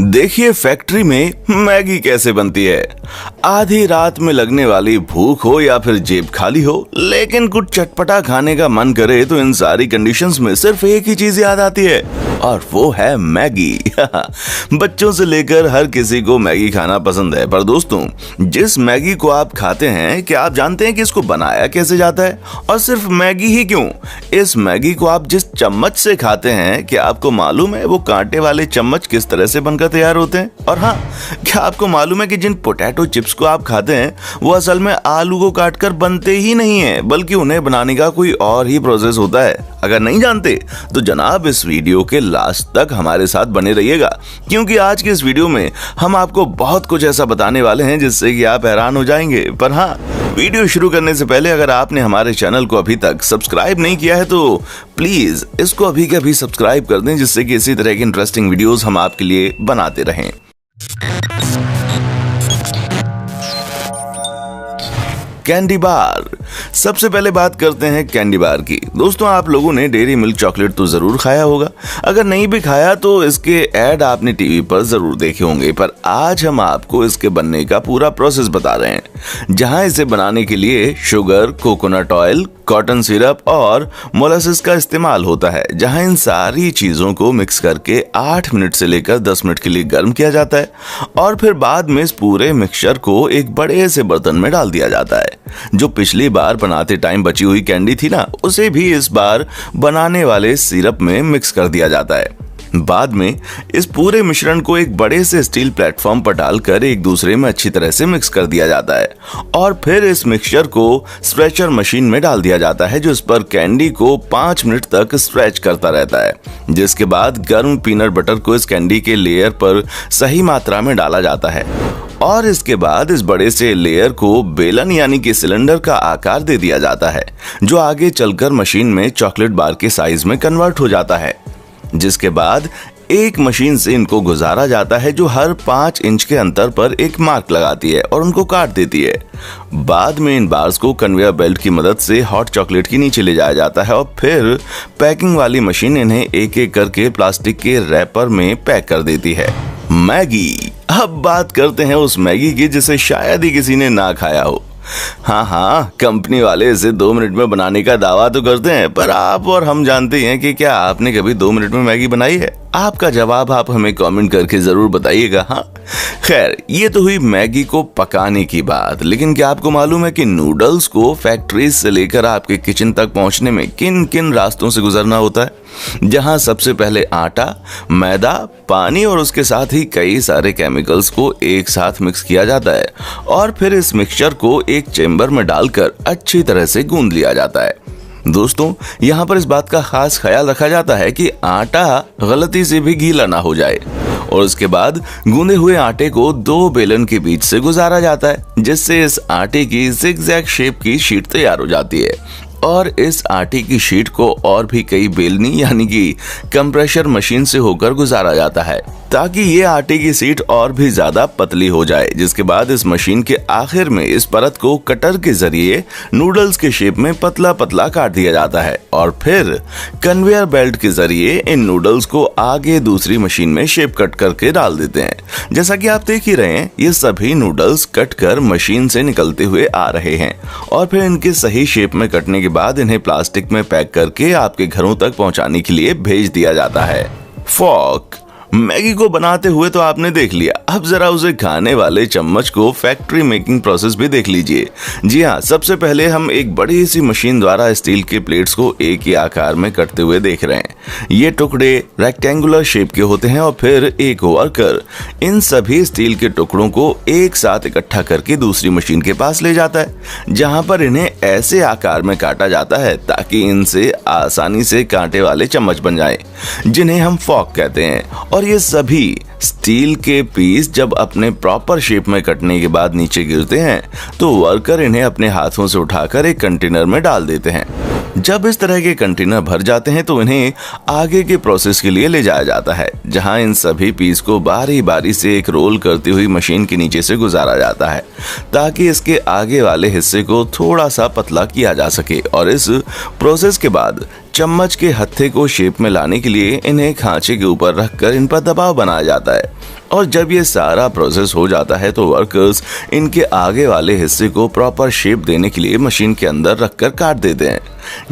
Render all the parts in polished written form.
देखिए फैक्ट्री में मैगी कैसे बनती है। आधी रात में लगने वाली भूख हो या फिर जेब खाली हो, लेकिन कुछ चटपटा खाने का मन करे तो इन सारी कंडीशंस में सिर्फ एक ही चीज याद आती है और वो है मैगी। बच्चों से लेकर हर किसी को मैगी खाना पसंद है, पर दोस्तों जिस मैगी को आप खाते हैं, क्या आप जानते हैं कि इसको बनाया कैसे जाता है? और सिर्फ मैगी ही क्यों, इस मैगी को आप जिस चम्मच से खाते हैं, क्या आपको मालूम है वो कांटे वाले चम्मच किस तरह से बनकर तैयार होते हैं? और हाँ, क्या आपको मालूम है कि जिन पोटैटो चिप्स को आप खाते हैं वो असल में आलू को काटकर बनते ही नहीं है, बल्कि उन्हें बनाने का कोई और ही प्रोसेस होता है? अगर नहीं जानते तो जनाब इस वीडियो के लास्ट तक हमारे साथ बने रहिएगा, क्योंकि आज के इस वीडियो में हम आपको बहुत कुछ ऐसा बताने वाले हैं जिससे कि आप हैरान हो जाएंगे। पर हाँ, वीडियो शुरू करने से पहले अगर आपने हमारे चैनल को अभी तक सब्सक्राइब नहीं किया है तो प्लीज इसको अभी के अभी सब्सक्राइब कर दें, जिससे कि इसी तरह की इंटरेस्टिंग वीडियोस हम आपके लिए बनाते रहें। Candy bar. सबसे पहले बात करते हैं कैंडी बार की। दोस्तों आप लोगों ने डेयरी मिल्क चॉकलेट तो जरूर खाया होगा, अगर नहीं भी खाया तो इसके ऐड आपने टीवी पर जरूर देखे होंगे। पर आज हम आपको इसके बनने का पूरा प्रोसेस बता रहे हैं, जहां इसे बनाने के लिए sugar, coconut oil, cotton syrup और मोलासिस का इस्तेमाल होता है। जहां इन सारी चीजों को मिक्स करके 8 मिनट से लेकर 10 मिनट के लिए गर्म किया जाता है और फिर बाद में इस पूरे मिक्सचर को एक बड़े से बर्तन में डाल दिया जाता है। जो पिछली बार बनाते टाइम बची हुई कैंडी थी ना, उसे भी इस बार बनाने वाले सिरप में मिक्स कर दिया जाता है। बाद में इस पूरे मिश्रण को एक बड़े से स्टील प्लेटफॉर्म पर डालकर एक दूसरे में अच्छी तरह से मिक्स कर दिया जाता है और फिर इस मिक्सचर को स्ट्रेचर मशीन में डाल दिया जाता है, जो इस पर कैंडी को 5 मिनट तक स्ट्रेच करता रहता है। जिसके बाद गर्म पीनट बटर को इस कैंडी के लेयर पर सही मात्रा में डाला जाता है और इसके बाद इस बड़े से लेयर को बेलन यानी कि सिलेंडर का आकार दे दिया जाता है, जो आगे चलकर मशीन में चॉकलेट बार के साइज में कन्वर्ट हो जाता है। जिसके बाद एक मशीन से इनको गुजारा जाता है, जो हर 5 इंच के अंतर पर एक मार्क लगाती है और उनको काट देती है। बाद में इन बार्स को कन्वेयर बेल्ट की मदद से हॉट चॉकलेट के नीचे ले जाया जाता है और फिर पैकिंग वाली मशीन इन्हें एक एक करके प्लास्टिक के रैपर में पैक कर देती है। मैगी। अब बात करते हैं उस मैगी की जिसे शायद ही किसी ने ना खाया हो। हाँ, कंपनी वाले इसे 2 मिनट में बनाने का दावा तो करते हैं, पर आप और हम जानते हैं कि क्या आपने कभी 2 मिनट में मैगी बनाई है? आपका जवाब आप हमें कमेंट करके जरूर बताइएगा। हाँ, खैर ये तो हुई मैगी को पकाने की बात, लेकिन क्या आपको मालूम है कि नूडल्स को फैक्ट्रीज से लेकर आपके किचन तक पहुंचने में किन किन रास्तों से गुजरना होता है? जहां सबसे पहले आटा, मैदा, पानी और उसके साथ ही कई सारे केमिकल्स को एक साथ मिक्स किया जाता है और फिर इस मिक्सचर को एक चेम्बर में डालकर अच्छी तरह से गूंद लिया जाता है। दोस्तों यहाँ पर इस बात का खास ख्याल रखा जाता है कि आटा गलती से भी गीला ना हो जाए और उसके बाद गूंदे हुए आटे को 2 बेलन के बीच से गुजारा जाता है, जिससे इस आटे की जिगजैग शेप की शीट तैयार हो जाती है और इस आटे की शीट को और भी कई बेलनी यानी कि कंप्रेशर मशीन से होकर गुजारा जाता है, ताकि ये आटे की शीट और भी ज्यादा पतली हो जाए। जिसके बाद इस मशीन के आखिर में इस परत को कटर के जरिए नूडल्स के शेप में पतला पतला काट दिया जाता है और फिर कन्वेयर बेल्ट के जरिए इन नूडल्स को आगे दूसरी मशीन में शेप कट करके डाल देते हैं। जैसा कि आप देख ही रहे हैं, ये सभी नूडल्स कट कर मशीन से निकलते हुए आ रहे हैं और फिर इनके सही शेप में कटने के बाद इन्हें प्लास्टिक में पैक करके आपके घरों तक पहुंचाने के लिए भेज दिया जाता है। फॉर्क। मैगी को बनाते हुए तो आपने देख लिया, अब जरा उसे खाने वाले चम्मच को फैक्ट्री मेकिंग प्रोसेस भी देख लीजिए। जी हाँ, सबसे पहले हम एक बड़ी सी मशीन द्वारा स्टील के प्लेट्स को एक ही आकार में कटते हुए देख रहे हैं। ये टुकड़े रेक्टेंगुलर शेप के होते हैं और फिर एक वर्कर इन सभी स्टील के टुकड़ों को एक साथ इकट्ठा करके दूसरी मशीन के पास ले जाता है, जहां पर इन्हें ऐसे आकार में काटा जाता है ताकि इनसे आसानी से कांटे वाले चम्मच बन जाएं, जिन्हें हम फॉर्क कहते हैं। और ये सभी स्टील के पीस जब अपने प्रॉपर शेप में कटने के बाद नीचे गिरते हैं तो वर्कर इन्हें अपने हाथों से उठाकर एक कंटेनर में डाल देते हैं जब इस तरह के कंटेनर भर जाते हैं तो इन्हें आगे के प्रोसेस के लिए ले जाया जाता है, जहां इन सभी पीस को बारी बारी से एक रोल करती हुई मशीन के नीचे से गुजारा जाता है ताकि इसके आगे वाले हिस्से को थोड़ा सा पतला किया जा सके। और इस प्रोसेस के बाद चम्मच के हत्थे को शेप में लाने के लिए इन्हें खांचे के ऊपर रखकर इन पर दबाव बनाया जाता है। और जब ये सारा प्रोसेस हो जाता है तो वर्कर्स इनके आगे वाले हिस्से को प्रॉपर शेप देने के लिए मशीन के अंदर रखकर काट देते हैं,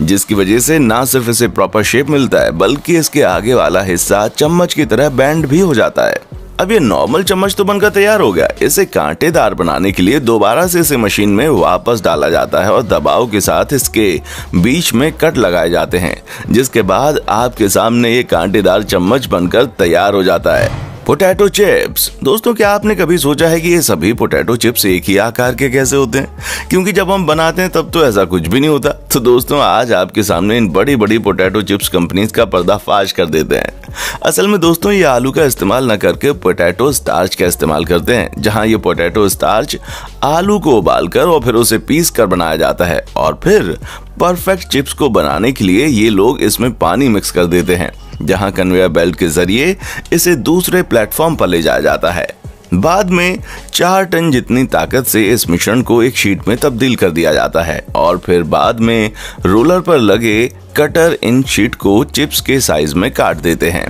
जिसकी वजह से ना सिर्फ इसे प्रॉपर शेप मिलता है बल्कि इसके आगे वाला हिस्सा चम्मच की तरह बैंड भी हो जाता है। अब ये नॉर्मल चम्मच तो बनकर तैयार हो गया, इसे कांटेदार बनाने के लिए दोबारा से इसे मशीन में वापस डाला जाता है और दबाव के साथ इसके बीच में कट लगाए जाते हैं, जिसके बाद आपके सामने ये कांटेदार चम्मच बनकर तैयार हो जाता है। Potato chips. दोस्तों, क्या आपने कभी सोचा है कि ये सभी पोटैटो चिप्स एक ही आकार के कैसे होते हैं? क्योंकि जब हम बनाते हैं तब तो ऐसा कुछ भी नहीं होता। तो दोस्तों, आज आपके सामने इन बड़ी बड़ी पोटैटो चिप्स कंपनीज का पर्दाफाश कर देते हैं। असल में दोस्तों, ये आलू का इस्तेमाल न करके पोटैटो स्टार्च का इस्तेमाल करते हैं, जहां ये पोटैटो स्टार्च आलू को उबालकर और फिर उसे पीस कर बनाया जाता है और फिर परफेक्ट चिप्स को बनाने के लिए ये लोग इसमें पानी मिक्स कर देते हैं, जहां कन्वेयर बेल्ट के जरिए इसे दूसरे प्लेटफॉर्म पर ले जाया जाता है। बाद में 4 टन जितनी ताकत से इस मिश्रण को एक शीट में तब्दील कर दिया जाता है और फिर बाद में रोलर पर लगे कटर इन शीट को चिप्स के साइज में काट देते हैं,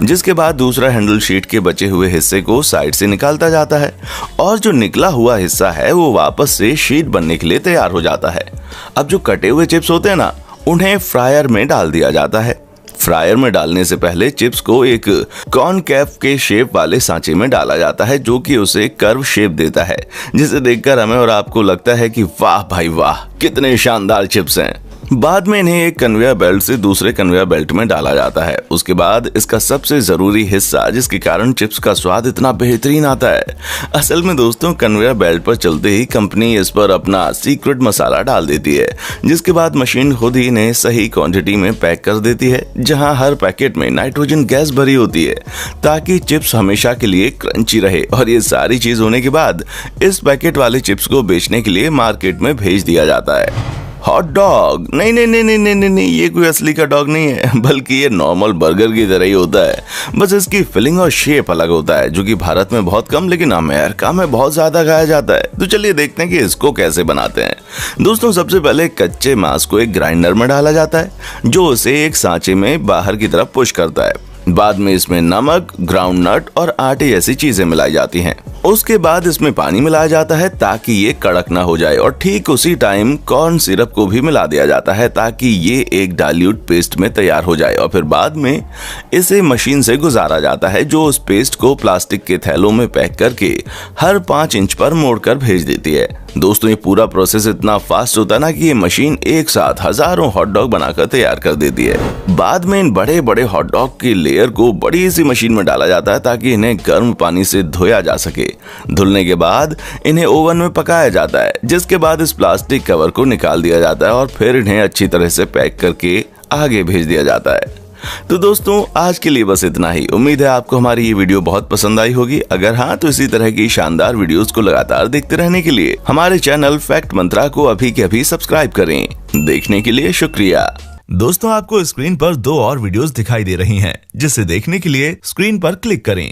जिसके बाद दूसरा हैंडल शीट के बचे हुए हिस्से को साइड से निकालता जाता है और जो निकला हुआ हिस्सा है वो वापस से शीट बनने के लिए तैयार हो जाता है। अब जो कटे हुए चिप्स होते हैं ना, उन्हें फ्रायर में डाल दिया जाता है। फ्रायर में डालने से पहले चिप्स को एक कॉनकेव के शेप वाले सांचे में डाला जाता है, जो कि उसे कर्व शेप देता है, जिसे देखकर हमें और आपको लगता है कि वाह भाई वाह, कितने शानदार चिप्स हैं। बाद में इन्हें एक कन्वेयर बेल्ट से दूसरे कन्वेयर बेल्ट में डाला जाता है। उसके बाद इसका सबसे जरूरी हिस्सा, जिसके कारण चिप्स का स्वाद इतना बेहतरीन आता है। असल में दोस्तों, कन्वेयर बेल्ट पर चलते ही कंपनी इस पर अपना सीक्रेट मसाला डाल देती है, जिसके बाद मशीन खुद ही इन्हें सही क्वांटिटी में पैक कर देती है, जहां हर पैकेट में नाइट्रोजन गैस भरी होती है ताकि चिप्स हमेशा के लिए क्रंची रहे। और ये सारी चीज होने के बाद इस पैकेट वाले चिप्स को बेचने के लिए मार्केट में भेज दिया जाता है। Hot dog. नहीं नहीं नहीं नहीं नहीं नहीं, ये कोई असली का डॉग नहीं है, बल्कि ये नॉर्मल बर्गर की तरह ही होता है, बस इसकी फिलिंग और शेप अलग होता है, जो कि भारत में बहुत कम लेकिन अमेरिका में बहुत ज्यादा खाया जाता है। तो चलिए देखते हैं कि इसको कैसे बनाते हैं। दोस्तों, सबसे पहले कच्चे मांस को एक ग्राइंडर में डाला जाता है, जो उसे एक सांचे में बाहर की तरफ पुश करता है। बाद में इसमें नमक, ग्राउंड नट और आटे जैसी चीजें मिलाई जाती हैं। उसके बाद इसमें पानी मिलाया जाता है ताकि ये कड़क ना हो जाए, और ठीक उसी टाइम कॉर्न सिरप को भी मिला दिया जाता है ताकि ये एक डाइल्यूट पेस्ट में तैयार हो जाए। और फिर बाद में इसे मशीन से गुजारा जाता है, जो उस पेस्ट को प्लास्टिक के थैलों में पैक करके हर 5 इंच पर मोड़कर भेज देती है। दोस्तों, ये पूरा प्रोसेस इतना फास्ट होता है ना कि ये मशीन एक साथ हजारों हॉट डॉग बनाकर तैयार कर देती है। बाद में इन बड़े बड़े हॉट डॉग की लेयर को बड़ी सी मशीन में डाला जाता है ताकि इन्हें गर्म पानी से धोया जा सके। धुलने के बाद इन्हें ओवन में पकाया जाता है, जिसके बाद इस प्लास्टिक कवर को निकाल दिया जाता है और फिर इन्हें अच्छी तरह से पैक करके आगे भेज दिया जाता है। तो दोस्तों, आज के लिए बस इतना ही। उम्मीद है आपको हमारी ये वीडियो बहुत पसंद आई होगी। अगर हाँ, तो इसी तरह की शानदार वीडियोस को लगातार देखते रहने के लिए हमारे चैनल फैक्ट मंत्रा को अभी के अभी सब्सक्राइब करें। देखने के लिए शुक्रिया। दोस्तों, आपको स्क्रीन पर 2 और वीडियोस दिखाई दे रही हैं, जिसे देखने के लिए स्क्रीन पर क्लिक करें।